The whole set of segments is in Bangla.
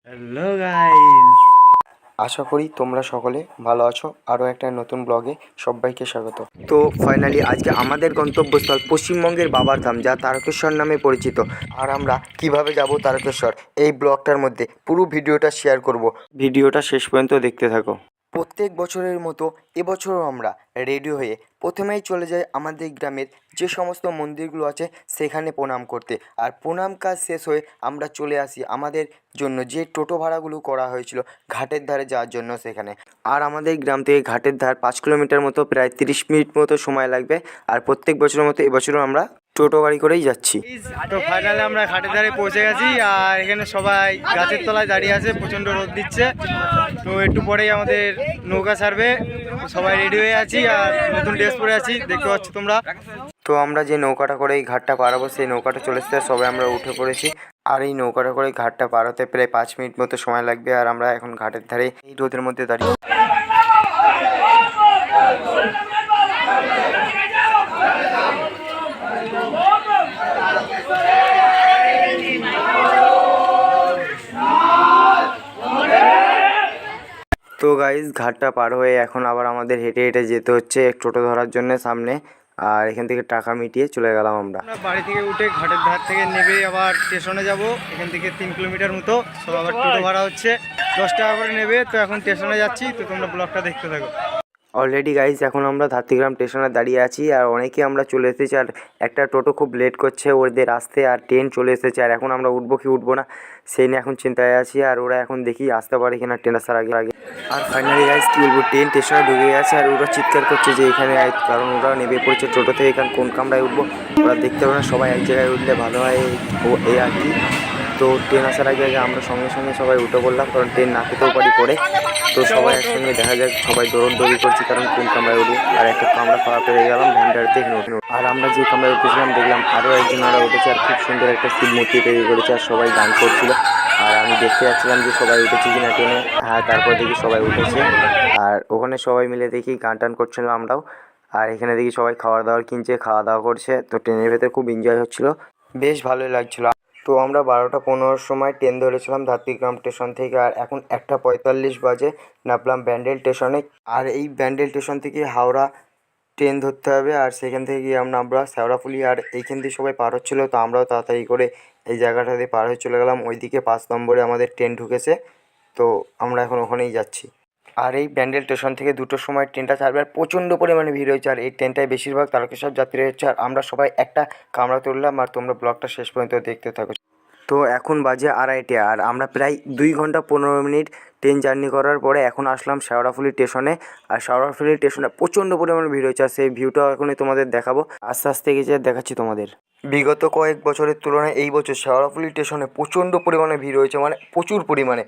হ্যালো গাইস, আশা করি তোমরা সকলে ভালো আছো। আরও একটা নতুন ব্লগে সবাইকে স্বাগত। তো ফাইনালি আজকে আমাদের গন্তব্যস্থল পশ্চিমবঙ্গের বাবার ধাম, যা তারকেশ্বর নামে পরিচিত। আর আমরা কিভাবে যাব তারকেশ্বর, এই ব্লগটার মধ্যে পুরো ভিডিওটা শেয়ার করব। ভিডিওটা শেষ পর্যন্ত দেখতে থাকো। প্রত্যেক বছরের মতো এবছরও আমরা রেডি হয়ে প্রথমেই চলে যাই আমাদের গ্রামের যে সমস্ত মন্দিরগুলো আছে সেখানে প্রণাম করতে। আর প্রণাম কাজ শেষ হয়ে আমরা চলে আসি আমাদের জন্য যে টোটো ভাড়াগুলো করা হয়েছিল ঘাটের ধারে যাওয়ার জন্য সেখানে। আর আমাদের গ্রাম থেকে ঘাটের ধার 5 কিলোমিটার মতো, প্রায় 30 মিনিট মতো সময় লাগবে। আর প্রত্যেক বছরের মতো এবছরও আমরা টোটো গাড়ি করেই যাচ্ছি। তো ফাইনালি আমরা ঘাটের ধারে পৌঁছে গেছি। আর এখানে সবাই গাছের তলায় দাঁড়িয়ে আছে, প্রচণ্ড রোদ দিচ্ছে। তো একটু পরেই আমাদের নৌকা ছাড়বে, সবাই রেডি হয়ে আছি আর নতুন ড্রেস পরে আছি, দেখতে পাচ্ছ তোমরা। তো আমরা যে নৌকাটা করে এই ঘাটটা পার হবো সেই নৌকাটা চলে এসেছে, সবাই আমরা উঠে পড়েছি। আর এই নৌকাটা করে ঘাটটা পার হতে প্রায় 5 মিনিট মতো সময় লাগবে। আর আমরা এখন ঘাটের ধারে এই রোদের মধ্যে দাঁড়িয়ে। তো গাইজ ঘাটটা পার হয়ে এখন আবার আমাদের হেঁটে হেঁটে যেতে হচ্ছে টোটো ধরার জন্য সামনে। আর এখান থেকে টাকা মিটিয়ে চলে গেলাম আমরা। আমরা বাড়ি থেকে উঠে ঘাটের ধার থেকে নেবে আবার স্টেশনে যাব। এখান থেকে 3 কিলোমিটার মতো, সব আবার টোটো ভাড়া হচ্ছে 10 টাকা করে নেবে। তো এখন স্টেশনে যাচ্ছি, তো তোমরা ব্লগটা দেখতে থাকো। অলরেডি গাইজ এখন আমরা ধাত্রীগ্রাম স্টেশনে দাঁড়িয়ে আছি। আর অনেকে আমরা চলে এসেছি। আর একটা টোটো খুব লেট করছে ওদের আসতে, আর ট্রেন চলে এসেছে। আর এখন আমরা উঠবো কি উঠবো না সেই নিয়ে এখন চিন্তায় আছি। আর ওরা এখন দেখি আসতে পারে কিনা ট্রেন আসার আগে আগে। আর ফাইনালি গাইজ কী বলবো, ট্রেন স্টেশনে ঢুকে গেছে। আর ওরা চিৎকার করছে যে এখানে আয়, কারণ ওরা নেমে পড়েছে টোটো থেকে। এখানে কোন কামরায় উঠবো ওরা দেখতে পাবে না, সবাই এক জায়গায় উঠলে ভালো হয় এই আর কি। তো ট্রেন আসার আগে আগে আমরা সঙ্গে সঙ্গে সবাই উঠে পড়লাম, কারণ ট্রেন না পেতেও পারি পড়ে। তো সবাই একসঙ্গে দেখা যাক, সবাই দৌড়ি করছি কারণ কোন কামরায় উঠবো। আর একটা কামরা খাওয়া পেয়ে গেলাম ভ্যানটাতে এখানে উঠে। আর আমরা যে কামরায় উঠেছিলাম দেখলাম আরও একজন ওরা উঠেছে। আর খুব সুন্দর একটা শিব মূর্তি তৈরি করেছে, আর সবাই গান করছিল। আর আমি দেখতে যাচ্ছিলাম যে সবাই উঠেছে কিনা ট্রেনে। হ্যাঁ, তারপর দেখি সবাই উঠেছে। আর ওখানে সবাই মিলে দেখি গান টান করছিলাম আমরাও। আর এখানে দেখি সবাই খাবার দাবার কিনছে, খাওয়া দাওয়া করছে। তো ট্রেনের ভেতরে খুব এনজয় হচ্ছিলো, বেশ ভালোই লাগছিলো। তো আমরা 12টা 15-র সময় ট্রেন ধরেছিলাম ধাত্রীগ্রাম স্টেশন থেকে। আর এখন 1টা 45 বাজে, নামলাম ব্যান্ডেল স্টেশনে। আর এই ব্যান্ডেল স্টেশন থেকে হাওড়া ট্রেন ধরতে হবে। আর সেখান থেকে গিয়ে আমরা শেওড়াফুলি। আর এইখান দিয়ে সবাই পার হচ্ছিলো, তো আমরাও তাড়াতাড়ি করে এই জায়গাটা দিয়ে পার হয়ে চলে গেলাম। ওইদিকে 5 নম্বরে আমাদের ট্রেন ঢুকেছে, তো আমরা এখন ওখানেই যাচ্ছি। আর এই ব্যান্ডেল স্টেশন থেকে 2টোর সময় ট্রেনটা ছাড়বে। আর প্রচণ্ড পরিমাণে ভিড় হয়েছে। আর এই ট্রেনটায় বেশিরভাগ তারকেশ্বর যাত্রী হচ্ছে। আর আমরা সবাই একটা কামরা তুললাম। আর তোমরা ব্লগটা শেষ পর্যন্ত দেখতে থাকো। তো এখন বাজে 2:30। আর আমরা প্রায় 2 ঘন্টা 15 মিনিট ট্রেন জার্নি করার পরে এখন আসলাম শেওড়াফুলি স্টেশনে। আর শেওড়াফুলি স্টেশনে প্রচণ্ড পরিমাণে ভিড় হয়েছে। আর সেই ভিউটাও এখনই তোমাদের দেখাবো, আস্তে আস্তে গেছে দেখাচ্ছি তোমাদের। বিগত কয়েক বছরের তুলনায় এই বছর শেওড়াফুলি স্টেশনে প্রচণ্ড পরিমাণে ভিড় হয়েছে, মানে প্রচুর পরিমাণে।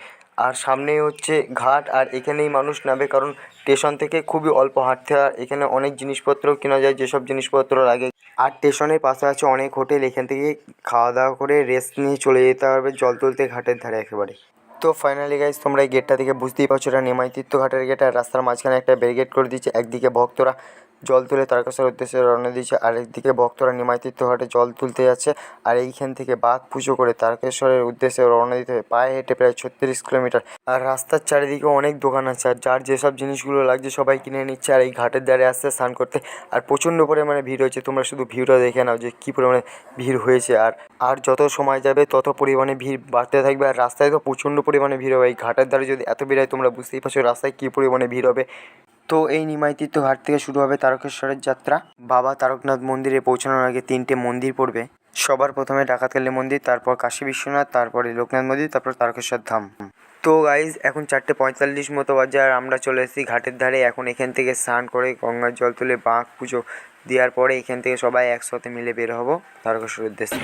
আর সামনেই হচ্ছে ঘাট, আর এখানেই মানুষ নামবে, কারণ স্টেশন থেকে খুবই অল্প হাঁটতে। আর এখানে অনেক জিনিসপত্র কেনা যায়, যেসব জিনিসপত্র লাগে। আর স্টেশনের পাশে আছে অনেক হোটেল, এখান থেকে খাওয়া দাওয়া করে রেস্ট নিয়ে চলে যেতে হবে জল তুলতে ঘাটের ধারে একেবারে। তো ফাইনালি গাইজ তোমরা এই গেটটা থেকে বুঝতেই পারছো, এটা নিমাইতীর্থ ঘাটের গেট। আর রাস্তার মাঝখানে একটা ব্যারিকেড করে দিয়েছে। একদিকে ভক্তরা জল তুলে তারকেশ্বর উদ্দেশ্যে রওনা দিয়েছে, আর একদিকে ভক্তরা নিমাইতীর্থ ঘাটে জল তুলতে যাচ্ছে। আর এইখান থেকে বাঘ পুজো করে তারকেশ্বরের উদ্দেশ্যে রওনা দিতে হবে পায়ে হেঁটে প্রায় 36 কিলোমিটার। আর রাস্তার চারিদিকে অনেক দোকান আছে, আর যার যেসব জিনিসগুলো লাগছে সবাই কিনে নিচ্ছে। আর এই ঘাটের ধারে আসছে স্নান করতে। আর প্রচণ্ড পরিমাণে ভিড় হয়েছে, তোমরা শুধু ভিউটা দেখে নাও যে কী পরিমাণে ভিড় হয়েছে। আর যত সময় যাবে তত পরিমাণে ভিড় বাড়তে থাকবে। আর রাস্তায় তো প্রচণ্ড পরিমাণে ভিড় হবে। এই ঘাটের ধারে যদি এত ভিড় হয় তোমরা বুঝতেই পারছো রাস্তায় কী পরিমাণে ভিড় হবে। তো এই নিমাইতীর্থ ঘাট থেকে শুরু হবে তারকেশ্বরের যাত্রা। বাবা তারকনাথ মন্দিরে পৌঁছানোর আগে 3টে মন্দির পড়বে। সবার প্রথমে ডাকাতকালী মন্দির, তারপর কাশী বিশ্বনাথ, তারপরে লোকনাথ মন্দির, তারপর তারকেশ্বর ধাম। তো গাইজ এখন 4:45 মতো বাজে। আর আমরা চলে এসেছি ঘাটের ধারে। এখন এখান থেকে স্নান করে গঙ্গার জল তুলে বাঁক পুজো দেওয়ার পরে এখান থেকে সবাই একসাথে মিলে বের হবো তারকেশ্বরের উদ্দেশ্যে।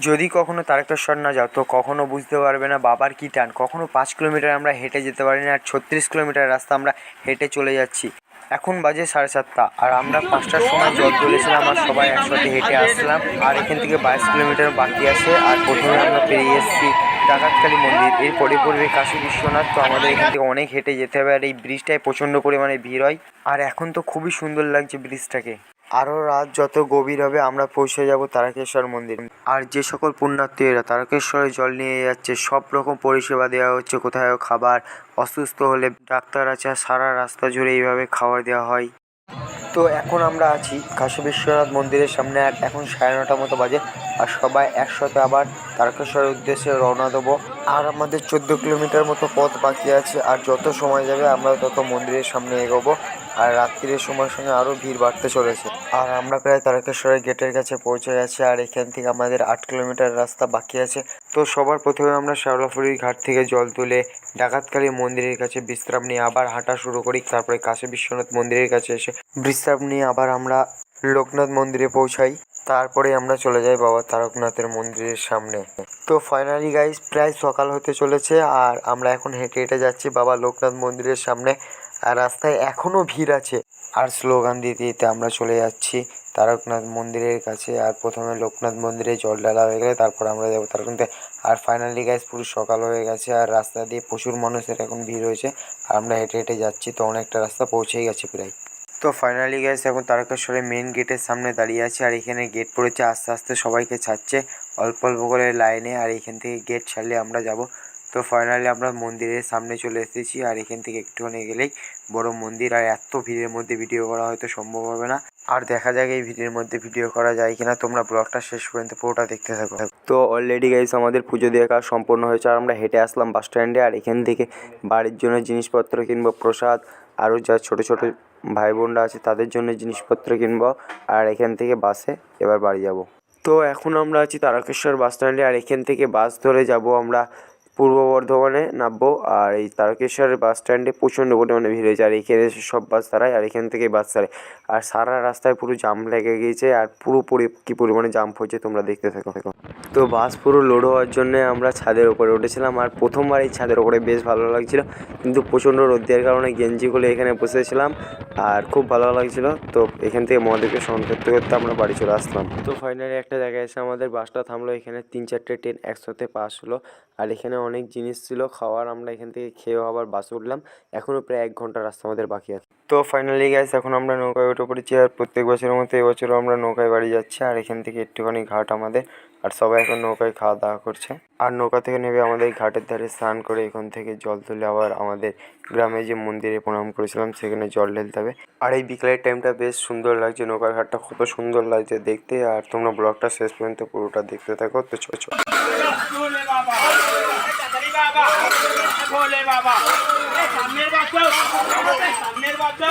যদি কখনো তারকেশ্বর না যাও তো কখনো বুঝতে পারবে না বাবার কী টান। কখনো 5 কিলোমিটার আমরা হেঁটে যেতে পারি না, আর 36 কিলোমিটার রাস্তা আমরা হেঁটে চলে যাচ্ছি। এখন বাজে 7:30 আর আমরা 5টার সময় জল তুলেছিলাম আর সবাই একসাথে হেঁটে আসলাম। আর এখান থেকে 22 কিলোমিটার বাকি আছে। আর প্রথমে আমরা পেরিয়ে এসেছি ডাকাতকালী মন্দির, এরপরে পড়বে কাশী বিশ্বনাথ। তো আমাদের এখান থেকে অনেক হেঁটে যেতে হবে আর এই ব্রিজটায় প্রচণ্ড পরিমাণে ভিড় হয়। আর এখন তো খুবই সুন্দর লাগছে ব্রিজটাকে। আরও রাত যত গভীর হবে আমরা পৌঁছে যাব তারকেশ্বর মন্দির। আর যে সকল পুণ্যার্থীরা তারকেশ্বরে জল নিয়ে যাচ্ছে সব রকম পরিষেবা দেওয়া হচ্ছে, কোথাও খাবার, অসুস্থ হলে ডাক্তার আছে, আর সারা রাস্তা জুড়ে এইভাবে খাবার দেওয়া হয়। তো এখন আমরা আছি কাশী বিশ্বনাথ মন্দিরের সামনে আর এখন 9:30 মতো বাজে। আর সবাই একসাথে আবার তারকেশ্বরের উদ্দেশ্যে রওনা দেবো। আর আমাদের 14 কিলোমিটার মতো পথ বাকি আছে। আর যত সময় যাবে আমরা তত মন্দিরের সামনে এগোবো। আর রাত্রির সময়ের সঙ্গে আরও ভিড় বাড়তে চলেছে। আর আমরা প্রায় তারকেশ্বরের গেটের কাছে পৌঁছে গেছি। আর এখান থেকে আমাদের 8 কিলোমিটার রাস্তা বাকি আছে। তো সবার প্রথমে আমরা শ্যাওড়াফুলির ঘাট থেকে জল তুলে ডাকাতকালী মন্দিরের কাছে বিশ্রাম নিয়ে আবার হাঁটা শুরু করি। তারপরে কাশী বিশ্বনাথ মন্দিরের কাছে এসে বিশ্রাম নিয়ে আবার আমরা লোকনাথ মন্দিরে পৌঁছাই। তারপরে আমরা চলে যাই বাবা তারকনাথের মন্দিরের সামনে। তো ফাইনালি গাইস প্রায় সকাল হতে চলেছে আর আমরা এখন হেঁটে হেঁটে যাচ্ছি বাবা লোকনাথ মন্দিরের সামনে। আর রাস্তায় এখনও ভিড় আছে আর স্লোগান দিতে দিতে আমরা চলে যাচ্ছি তারকনাথ মন্দিরের কাছে। আর প্রথমে লোকনাথ মন্দিরে জল ঢালা হয়ে গেলে তারপর আমরা যাবো তারকনাথে। আর ফাইনালি গাইস পুরো সকাল হয়ে গেছে আর রাস্তা দিয়ে প্রচুর মানুষের এখন ভিড় হয়েছে আর আমরা হেঁটে হেঁটে যাচ্ছি। তো অনেকটা রাস্তা পৌঁছেই গেছে প্রায়। তো ফাইনালি গাইস এখন তারকেশ্বরের মেন গেটের সামনে দাঁড়িয়ে আছে আর এখানে গেট পড়েছে, আস্তে আস্তে সবাইকে ছাড়ছে অল্প অল্প করে লাইনে। আর এখান থেকে গেট ছাড়লে আমরা যাব। তো ফাইনালি আমরা মন্দিরের সামনে চলে এসেছি আর এখান থেকে একটুখানি গেলেই বড় মন্দির। আর এত ভিড়ের মধ্যে ভিডিও করা হয়তো সম্ভব হবে না, আর দেখা যাক এই ভিড়ের মধ্যে ভিডিও করা যায় কিনা। তোমরা ব্লগটা শেষ পর্যন্ত পুরোটা দেখতে থাকো। তো অলরেডি গাইস আমাদের পুজো দেওয়ার কাজ সম্পূর্ণ হয়েছে আর আমরা হেঁটে আসলাম বাস স্ট্যান্ডে। আর এখান থেকে বাড়ির জন্য জিনিসপত্র কিনবো, প্রসাদ, আরও যা ছোটো ছোটো ভাই বোনরা আছে তাদের জন্য জিনিসপত্র কিনবো। আর এখান থেকে বাসে এবার বাড়ি যাব। তো এখন আমরা আছি তারকেশ্বর বাস স্ট্যান্ডে আর এখান থেকে বাস ধরে যাব আমরা পূর্ব বর্ধমানে নামবো। আর এই তারকেশ্বরের বাস স্ট্যান্ডে প্রচণ্ড পরিমাণে ভিড় হয়েছে আর এখানে এসে সব বাস দাঁড়ায় আর এখান থেকেই বাস ছাড়ে। আর সারা রাস্তায় পুরো জাম লেগে গিয়েছে আর পুরোপুরি কী পরিমাণে জাম হয়েছে তোমরা দেখতে থাকো। তো বাস পুরো লোড হওয়ার জন্যে আমরা ছাদের ওপরে উঠেছিলাম আর প্রথমবার এই ছাদের ওপরে বেশ ভালো লাগছিলো, কিন্তু প্রচণ্ড রোদ দেওয়ার কারণে গেঞ্জি খুলে এখানে বসেছিলাম আর খুব ভালো লাগছিলো। তো এখান থেকে মহাদেবকে স্মরণ করতে করতে আমরা বাড়ি চলে আসলাম। তো ফাইনালি একটা জায়গায় এসে আমাদের বাসটা থামলো, এখানে 3-4টে ট্রেন একসাথে পাস হলো আর এখানে অনেক জিনিস ছিল খাওয়ার। আমরা এখান থেকে খেয়েও আবার বাসে উঠলাম। এখনও প্রায় 1 ঘন্টা রাস্তা আমাদের বাকি আছে। তো ফাইনালি গাইস এখন আমরা নৌকায় উঠে পড়েছি আর প্রত্যেক বছরের মতো এবছরও আমরা নৌকায় বাড়ি যাচ্ছি। আর এখান থেকে একটুখানি ঘাট আমাদের, আর সবাই এখন নৌকায় খাওয়া দাওয়া করছে। আর নৌকা থেকে নেমে আমাদের ঘাটের ধারে স্নান করে এখান থেকে জল তুলে আবার আমাদের গ্রামে যে মন্দিরে প্রণাম করেছিলাম সেখানে জল ঢেলতে হবে। আর এই বিকেলের টাইমটা বেশ সুন্দর লাগছে, নৌকার ঘাটটা কত সুন্দর লাগছে দেখতে। আর তোমরা ব্লগটা শেষ পর্যন্ত পুরোটা দেখতে থাকো। তো চলো भोले बाबा सामने बात